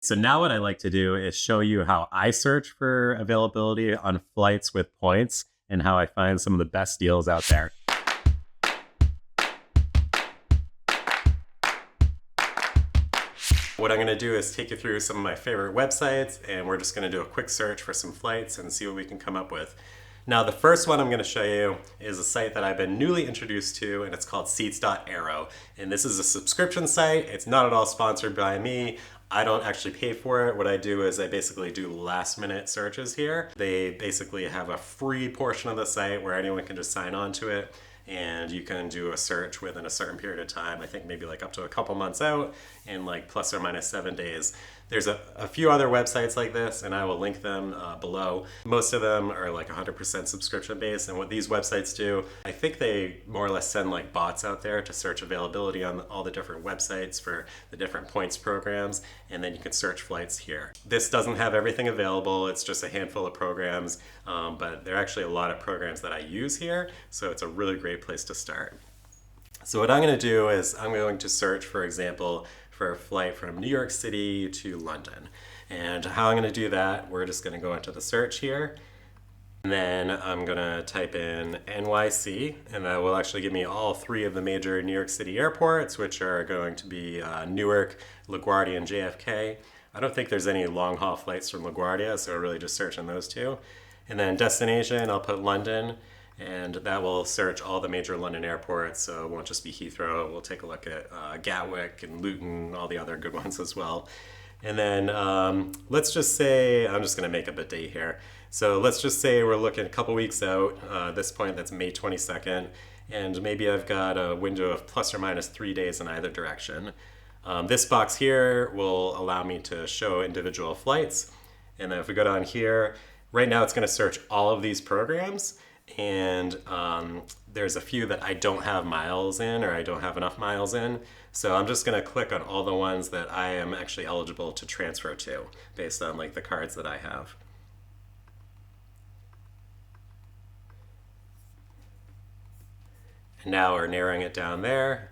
So now what I like to do is show you how I search for availability on flights with points and how I find some of the best deals out there. What I'm going to do is take you through some of my favorite websites, and we're just going to do a quick search for some flights and see what we can come up with. Now, the first one I'm going to show you is a site that I've been newly introduced to, and it's called Seats.Aero. And this is a subscription site. It's not at all sponsored by me. I don't actually pay for it. What I do is I basically do last minute searches here. They basically have a free portion of the site where anyone can just sign on to it, and you can do a search within a certain period of time. I think maybe like up to a couple months out, in like plus or minus 7 days. There's a few other websites like this, and I will link them below. Most of them are like 100% subscription based, and what these websites do, I think they more or less send like bots out there to search availability on all the different websites for the different points programs, and then you can search flights here. This doesn't have everything available. It's just a handful of programs, but there are actually a lot of programs that I use here, so it's a really great place to start. So what I'm going to do is I'm going to search, for example, for a flight from New York City to London. And how I'm going to do that, we're just going to go into the search here. And then I'm going to type in NYC, and that will actually give me all 3 of the major New York City airports, which are going to be Newark, LaGuardia, and JFK. I don't think there's any long-haul flights from LaGuardia, so we're really just searching those 2. And then destination, I'll put London, and that will search all the major London airports, so it won't just be Heathrow. We'll take a look at Gatwick and Luton, all the other good ones as well. And then let's just say, I'm just going to make up a date here. So let's just say we're looking a couple weeks out. At this point, that's May 22nd, and maybe I've got a window of plus or minus 3 days in either direction. This box here will allow me to show individual flights. And then if we go down here, right now it's going to search all of these programs. And there's a few that I don't have miles in, or I don't have enough miles in. So I'm just going to click on all the ones that I am actually eligible to transfer to based on like the cards that I have. And now we're narrowing it down there.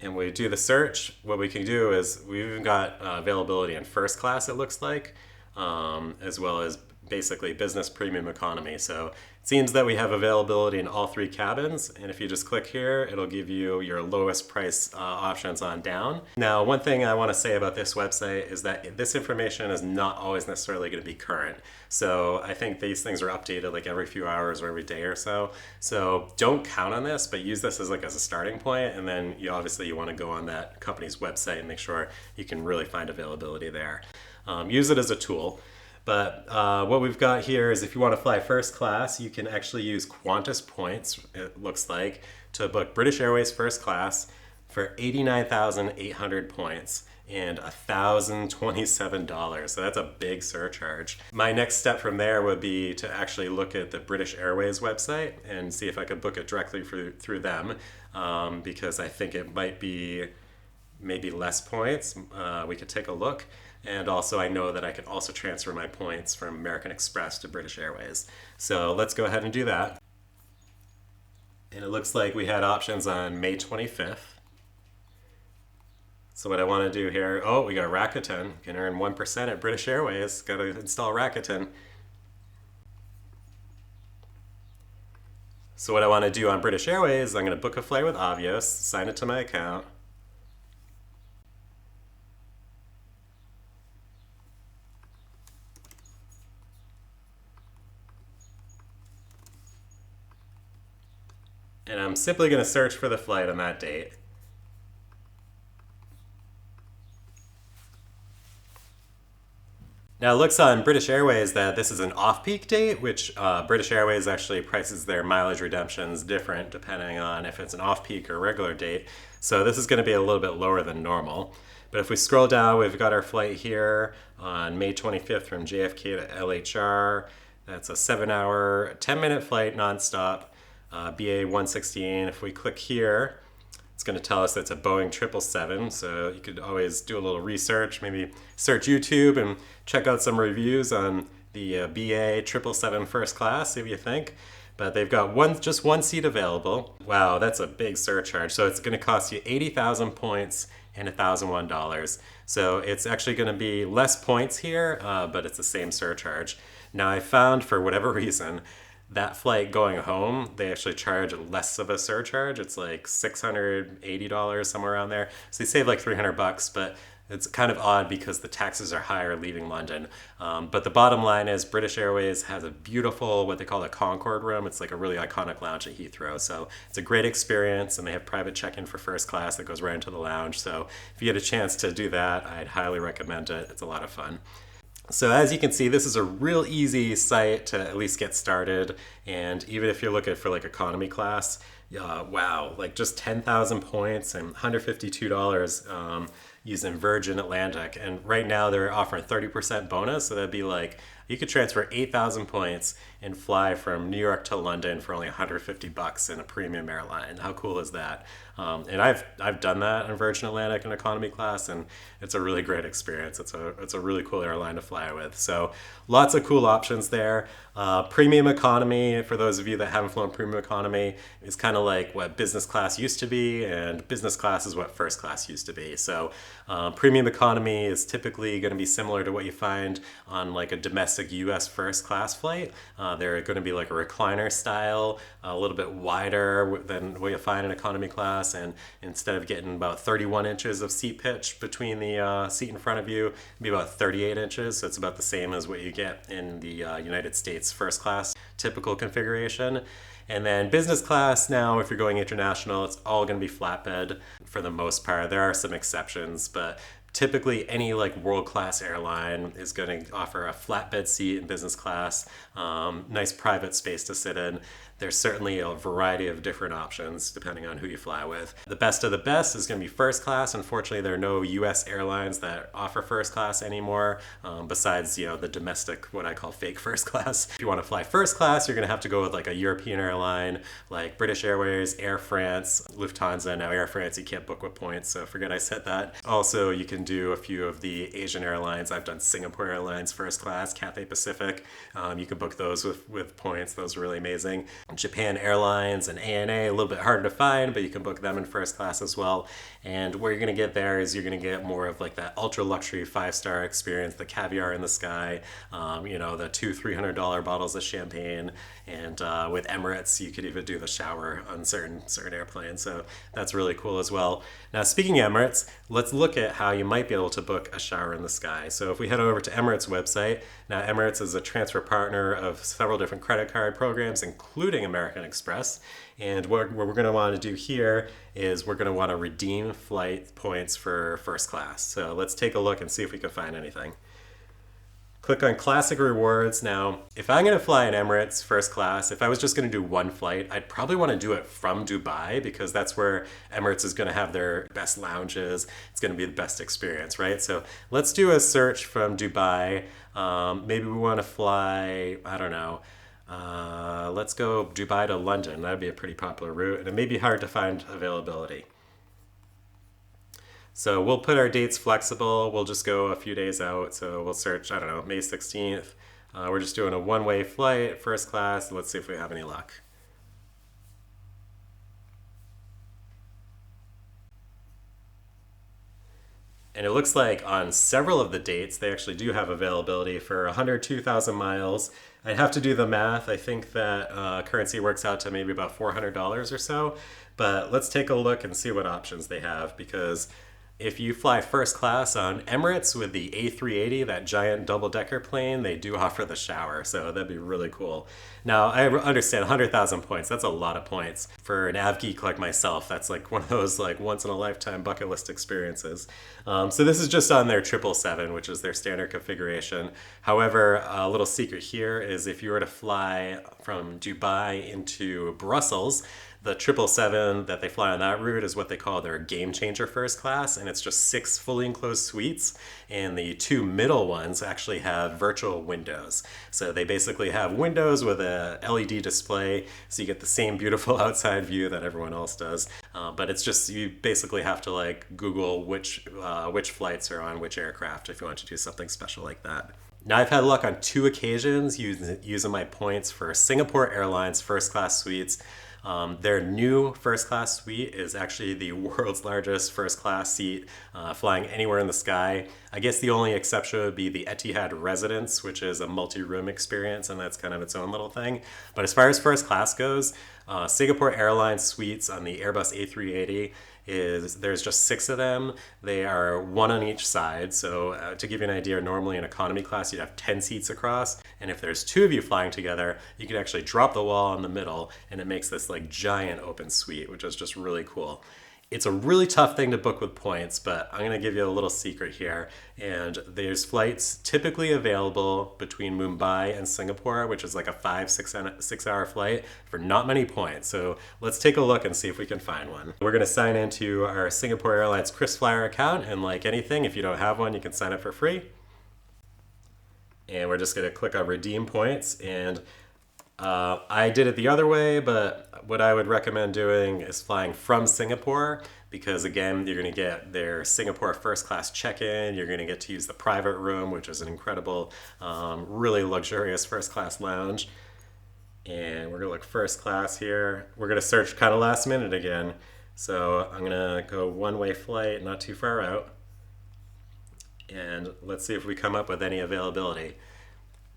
And we do the search. What we can do is we've even got availability in first class, it looks like, as well as basically business, premium, economy. So it seems that we have availability in all 3 cabins, and if you just click here, it'll give you your lowest price options on down. Now, one thing I want to say about this website is that this information is not always necessarily going to be current. So I think these things are updated like every few hours or every day or so. So don't count on this, but use this as a starting point, and then you obviously want to go on that company's website and make sure you can really find availability there. Use it as a tool. But what we've got here is if you want to fly first class, you can actually use Qantas points, it looks like, to book British Airways first class for 89,800 points and $1,027. So that's a big surcharge. My next step from there would be to actually look at the British Airways website and see if I could book it directly through them, because I think it might be maybe less points. We could take a look. And also I know that I can also transfer my points from American Express to British Airways. So let's go ahead and do that. And it looks like we had options on May 25th. So what I want to do here, we got Rakuten. You can earn 1% at British Airways. Got to install Rakuten. So what I want to do on British Airways, I'm going to book a flight with Avios, sign it to my account. And I'm simply going to search for the flight on that date. Now it looks on British Airways that this is an off-peak date, which British Airways actually prices their mileage redemptions different depending on if it's an off-peak or regular date. So this is going to be a little bit lower than normal. But if we scroll down, we've got our flight here on May 25th from JFK to LHR. That's a 7-hour, 10-minute flight nonstop. BA 116. If we click here, it's going to tell us that's a Boeing 777. So you could always do a little research, maybe search YouTube and check out some reviews on the BA 777 first class, see what you think. But they've got just one seat available. Wow, that's a big surcharge. So it's going to cost you 80,000 points and $1,001. So it's actually going to be less points here, but it's the same surcharge. Now I found, for whatever reason, that flight going home, they actually charge less of a surcharge. It's like $680, somewhere around there. So they save like $300, but it's kind of odd because the taxes are higher leaving London. But the bottom line is British Airways has a beautiful, what they call a Concorde room. It's like a really iconic lounge at Heathrow. So it's a great experience, and they have private check-in for first class that goes right into the lounge. So if you get a chance to do that, I'd highly recommend it. It's a lot of fun. So as you can see, this is a real easy site to at least get started. And even if you're looking for like economy class, wow, like just 10,000 points and $152 using Virgin Atlantic. And right now they're offering 30% bonus. So that'd be like, you could transfer 8,000 points and fly from New York to London for only $150 in a premium airline. How cool is that? And I've done that in Virgin Atlantic in economy class, and it's a really great experience. It's a really cool airline to fly with. So lots of cool options there. Premium economy, for those of you that haven't flown premium economy, is kind of like what business class used to be, and business class is what first class used to be. So premium economy is typically going to be similar to what you find on like a domestic US first class flight. They're going to be like a recliner style, a little bit wider than what you find in economy class, and instead of getting about 31 inches of seat pitch between the seat in front of you, it'll be about 38 inches. So it's about the same as what you get in the United States first class typical configuration. And then business class, now if you're going international, it's all going to be flatbed for the most part. There are some exceptions, but typically any like world-class airline is going to offer a flatbed seat in business class, nice private space to sit in. There's certainly a variety of different options depending on who you fly with. The best of the best is going to be first class. Unfortunately, there are no US airlines that offer first class anymore, besides, the domestic, what I call fake first class. If you want to fly first class, you're going to have to go with like a European airline like British Airways, Air France, Lufthansa. Now Air France, you can't book with points, so forget I said that. Also, you can do a few of the Asian airlines. I've done Singapore Airlines first class, Cathay Pacific. You can book those with points. Those are really amazing. Japan Airlines and ANA, a little bit harder to find, but you can book them in first class as well. And where you're going to get there is you're going to get more of like that ultra luxury 5-star experience, the caviar in the sky, the $200-$300 bottles of champagne. And with Emirates, you could even do the shower on certain airplanes. So that's really cool as well. Now, speaking of Emirates, let's look at how you might be able to book a shower in the sky. So if we head over to Emirates website, now Emirates is a transfer partner of several different credit card programs, including American Express. And what we're going to want to do here is we're going to want to redeem flight points for first class. So let's take a look and see if we can find anything. Click on Classic Rewards. Now, if I'm going to fly in Emirates first class, if I was just going to do one flight, I'd probably want to do it from Dubai because that's where Emirates is going to have their best lounges. It's going to be the best experience, right? So let's do a search from Dubai. Maybe we want to fly, I don't know, let's go Dubai to London. That'd be a pretty popular route, and it may be hard to find availability. So we'll put our dates flexible. We'll just go a few days out. So we'll search, I don't know, May 16th. We're just doing a one-way flight, first class. Let's see if we have any luck. And it looks like on several of the dates, they actually do have availability for 102,000 miles. I'd have to do the math. I think that currency works out to maybe about $400 or so. But let's take a look and see what options they have, because if you fly first class on Emirates with the A380, that giant double-decker plane, they do offer the shower, so that'd be really cool. Now, I understand 100,000 points, that's a lot of points. For an av geek like myself, that's like one of those like once-in-a-lifetime bucket list experiences. So this is just on their 777, which is their standard configuration. However, a little secret here is if you were to fly from Dubai into Brussels, the 777 that they fly on that route is what they call their game changer first class, and it's just 6 fully enclosed suites, and the 2 middle ones actually have virtual windows. So they basically have windows with a LED display, so you get the same beautiful outside view that everyone else does. But it's just, you basically have to like Google which flights are on which aircraft if you want to do something special like that. Now, I've had luck on 2 occasions using my points for Singapore Airlines first class suites. Their new first class suite is actually the world's largest first class seat, flying anywhere in the sky. I guess the only exception would be the Etihad Residence, which is a multi-room experience, and that's kind of its own little thing. But as far as first class goes, Singapore Airlines suites on the Airbus A380 there's just 6 of them. They are 1 on each side. So to give you an idea, normally in economy class you'd have 10 seats across, and if there's 2 of you flying together, you can actually drop the wall in the middle, and it makes this like giant open suite, which is just really cool. It's a really tough thing to book with points, but I'm going to give you a little secret here. And there's flights typically available between Mumbai and Singapore, which is like a 5-6 hour flight for not many points. So let's take a look and see if we can find one. We're going to sign into our Singapore Airlines KrisFlyer account, and like anything, if you don't have one, you can sign up for free. And we're just going to click on redeem points, and I did it the other way, but what I would recommend doing is flying from Singapore, because again, you're going to get their Singapore first class check-in. You're going to get to use the private room, which is an incredible, really luxurious first class lounge. And we're going to look first class here. We're going to search kind of last minute again. So I'm going to go one-way flight, not too far out. And let's see if we come up with any availability.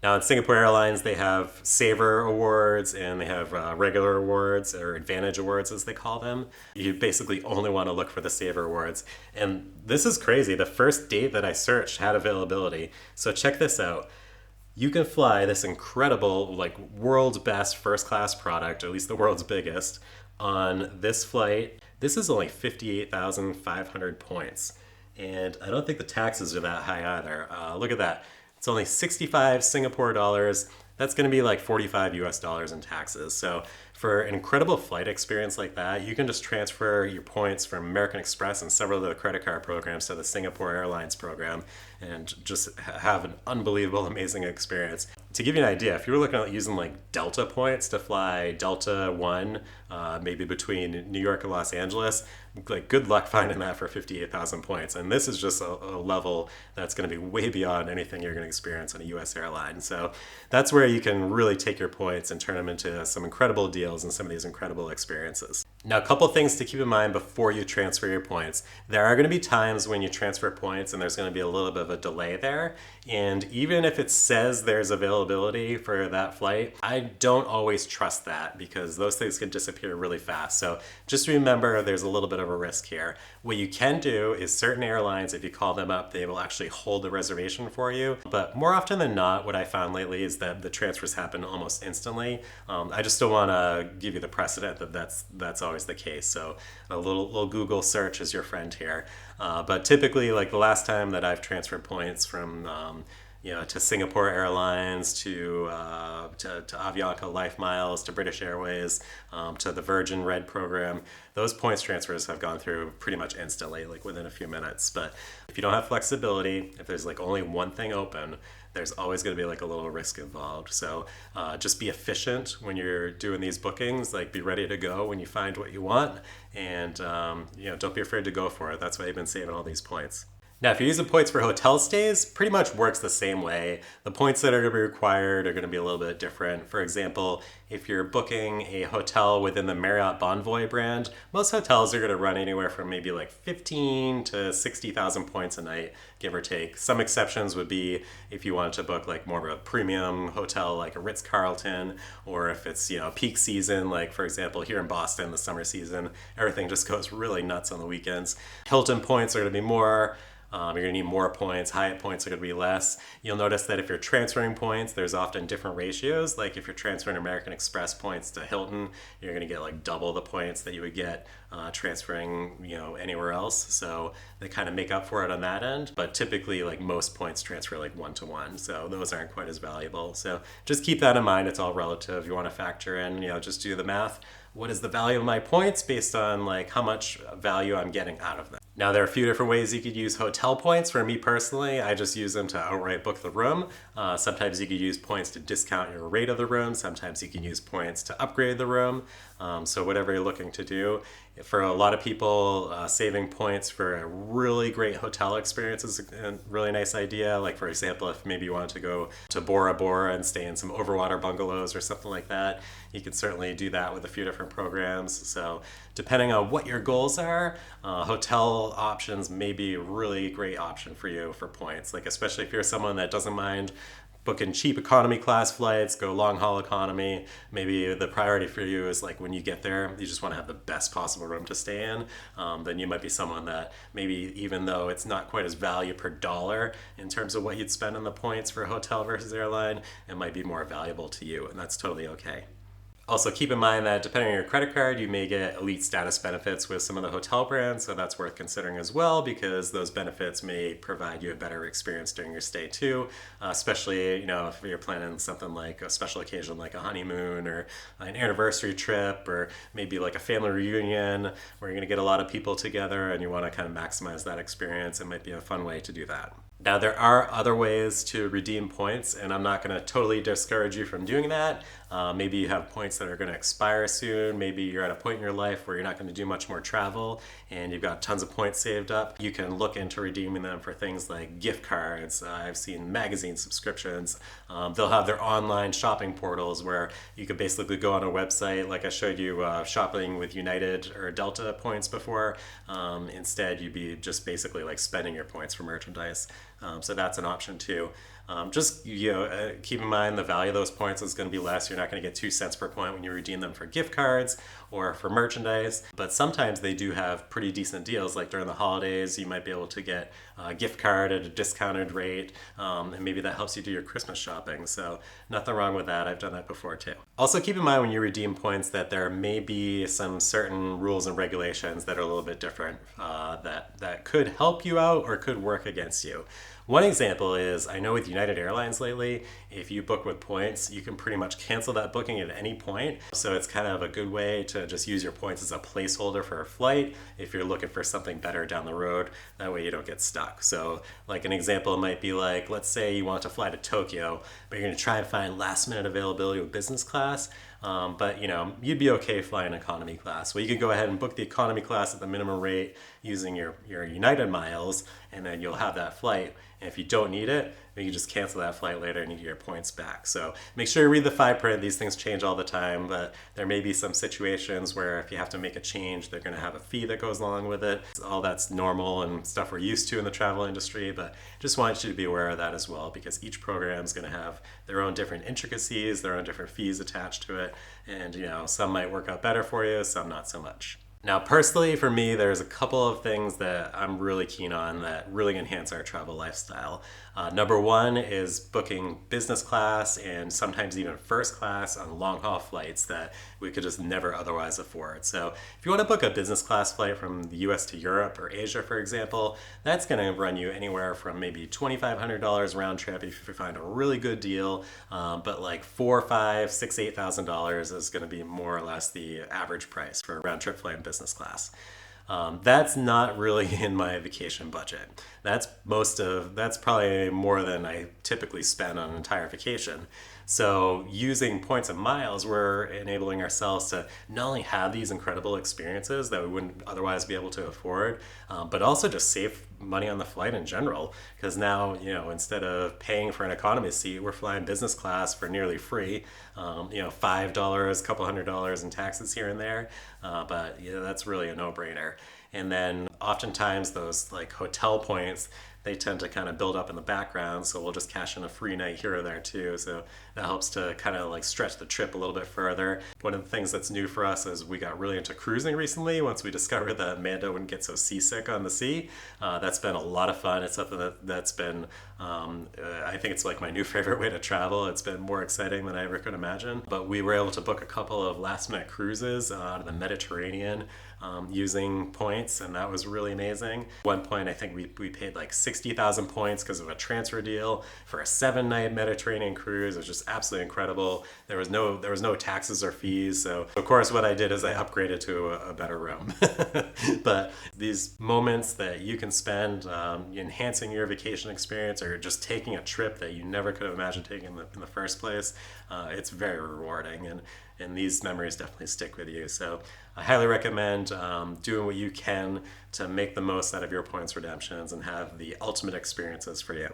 Now in Singapore Airlines, they have Saver Awards and they have regular awards, or Advantage Awards as they call them. You basically only want to look for the Saver Awards. And this is crazy. The first date that I searched had availability. So check this out. You can fly this incredible, like world's best first class product, or at least the world's biggest, on this flight. This is only 58,500 points. And I don't think the taxes are that high either. Look at that. It's only 65 Singapore dollars. That's going to be like 45 US dollars in taxes. So for an incredible flight experience like that, you can just transfer your points from American Express and several of the credit card programs to the Singapore Airlines program and just have an unbelievable, amazing experience. To give you an idea, if you were looking at using like Delta points to fly Delta One, maybe between New York and Los Angeles, like good luck finding that for 58,000 points. And this is just a level that's going to be way beyond anything you're going to experience on a US airline. So that's where you can really take your points and turn them into some incredible deals and some of these incredible experiences. Now, a couple things to keep in mind before you transfer your points. There are going to be times when you transfer points and there's going to be a little bit of a delay there. And even if it says there's availability for that flight, I don't always trust that, because those things can disappear really fast. So just remember there's a little bit of a risk here. What you can do is certain airlines, if you call them up, they will actually hold the reservation for you. But more often than not, what I found lately is that the transfers happen almost instantly. I just don't want to give you the precedent that that's always the case. So a little Google search is your friend here. But typically, like the last time that I've transferred points from to Singapore Airlines, to Avianca Life Miles, to British Airways, to the Virgin Red program, those points transfers have gone through pretty much instantly, like within a few minutes. But if you don't have flexibility, if there's like only one thing open, there's always going to be like a little risk involved. So just be efficient when you're doing these bookings. Like be ready to go when you find what you want, and don't be afraid to go for it. That's why you've been saving all these points. Now, if you're using points for hotel stays, pretty much works the same way. The points that are going to be required are going to be a little bit different. For example, if you're booking a hotel within the Marriott Bonvoy brand, most hotels are going to run anywhere from maybe like 15 to 60,000 points a night, give or take. Some exceptions would be if you wanted to book like more of a premium hotel like a Ritz-Carlton, or if it's peak season, like for example here in Boston, the summer season, everything just goes really nuts on the weekends. Hilton points are going to be more. You're going to need more points. Hyatt points are going to be less. You'll notice that if you're transferring points, there's often different ratios. Like if you're transferring American Express points to Hilton, you're going to get like double the points that you would get transferring anywhere else. So they kind of make up for it on that end. But typically, like most points transfer like 1-to-1. So those aren't quite as valuable. So just keep that in mind. It's all relative. You want to factor in, just do the math. What is the value of my points based on like how much value I'm getting out of them? Now, there are a few different ways you could use hotel points. For me personally, I just use them to outright book the room. Sometimes you could use points to discount your rate of the room. Sometimes you can use points to upgrade the room. So whatever you're looking to do. For a lot of people, saving points for a really great hotel experience is a really nice idea. Like, for example, if maybe you wanted to go to Bora Bora and stay in some overwater bungalows or something like that, you can certainly do that with a few different programs. So depending on what your goals are, hotel options may be a really great option for you for points. Like, especially if you're someone that doesn't mind booking cheap economy class flights, go long haul economy. Maybe the priority for you is like when you get there, you just want to have the best possible room to stay in. Then you might be someone that maybe, even though it's not quite as value per dollar in terms of what you'd spend on the points for a hotel versus airline, it might be more valuable to you, and that's totally okay. Also, keep in mind that depending on your credit card, you may get elite status benefits with some of the hotel brands, so that's worth considering as well, because those benefits may provide you a better experience during your stay too, especially, if you're planning something like a special occasion like a honeymoon or an anniversary trip, or maybe like a family reunion where you're going to get a lot of people together and you want to kind of maximize that experience. It might be a fun way to do that. Now, there are other ways to redeem points, and I'm not going to totally discourage you from doing that. Maybe you have points that are going to expire soon. Maybe you're at a point in your life where you're not going to do much more travel and you've got tons of points saved up. You can look into redeeming them for things like gift cards. I've seen magazine subscriptions. They'll have their online shopping portals where you could basically go on a website, like I showed you shopping with United or Delta points before. Instead, you'd be just basically like spending your points for merchandise. So that's an option too. Just keep in mind the value of those points is going to be less. You're not going to get 2 cents per point when you redeem them for gift cards or for merchandise. But sometimes they do have pretty decent deals. Like during the holidays, you might be able to get a gift card at a discounted rate, and maybe that helps you do your Christmas shopping. So nothing wrong with that. I've done that before too. Also, keep in mind when you redeem points that there may be some certain rules and regulations that are a little bit different, that could help you out or could work against you. One example is, I know with United Airlines lately, if you book with points, you can pretty much cancel that booking at any point. So it's kind of a good way to just use your points as a placeholder for a flight if you're looking for something better down the road. That way you don't get stuck. So like an example might be like, let's say you want to fly to Tokyo, but you're going to try and find last minute availability with business class. But you'd be okay flying economy class. Well, you can go ahead and book the economy class at the minimum rate using your United miles, and then you'll have that flight. And if you don't need it, you can just cancel that flight later and you get your points back. So make sure you read the fine print. These things change all the time, but there may be some situations where if you have to make a change, they're going to have a fee that goes along with it. All that's normal and stuff we're used to in the travel industry, but just want you to be aware of that as well, because each program is going to have their own different intricacies, their own different fees attached to it. And some might work out better for you, some not so much. Now, personally, for me, there's a couple of things that I'm really keen on that really enhance our travel lifestyle. Number one is booking business class and sometimes even first class on long haul flights that we could just never otherwise afford. So if you want to book a business class flight from the US to Europe or Asia, for example, that's going to run you anywhere from maybe $2,500 round trip if you find a really good deal, but like $4,000, $5,000, $6,000, $8,000 is going to be more or less the average price for a round trip flight in business class. That's not really in my vacation budget. That's probably more than I typically spend on an entire vacation. So using points and miles, we're enabling ourselves to not only have these incredible experiences that we wouldn't otherwise be able to afford, but also just save money on the flight in general. Because now, instead of paying for an economy seat, we're flying business class for nearly free. $5, a couple $100 in taxes here and there. But that's really a no-brainer. And then oftentimes those like hotel points, they tend to kind of build up in the background, so we'll just cash in a free night here or there too. So that helps to kind of like stretch the trip a little bit further. One of the things that's new for us is we got really into cruising recently once we discovered that Amanda wouldn't get so seasick on the sea. That's been a lot of fun. It's something that's been, I think it's like my new favorite way to travel. It's been more exciting than I ever could imagine. But we were able to book a couple of last minute cruises out of the Mediterranean using points, and that was really amazing. At one point, I think we paid like 60,000 points because of a transfer deal for a 7-night Mediterranean cruise. It was just absolutely incredible. There was no taxes or fees. So of course what I did is I upgraded to a better room. But these moments that you can spend enhancing your vacation experience or just taking a trip that you never could have imagined taking in the first place, it's very rewarding, and these memories definitely stick with you. So I highly recommend doing what you can to make the most out of your points redemptions and have the ultimate experiences for you.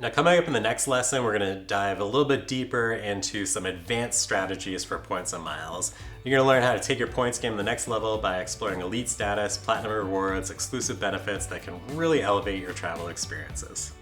Now, coming up in the next lesson, we're going to dive a little bit deeper into some advanced strategies for points and miles. You're going to learn how to take your points game to the next level by exploring elite status, platinum rewards, exclusive benefits that can really elevate your travel experiences.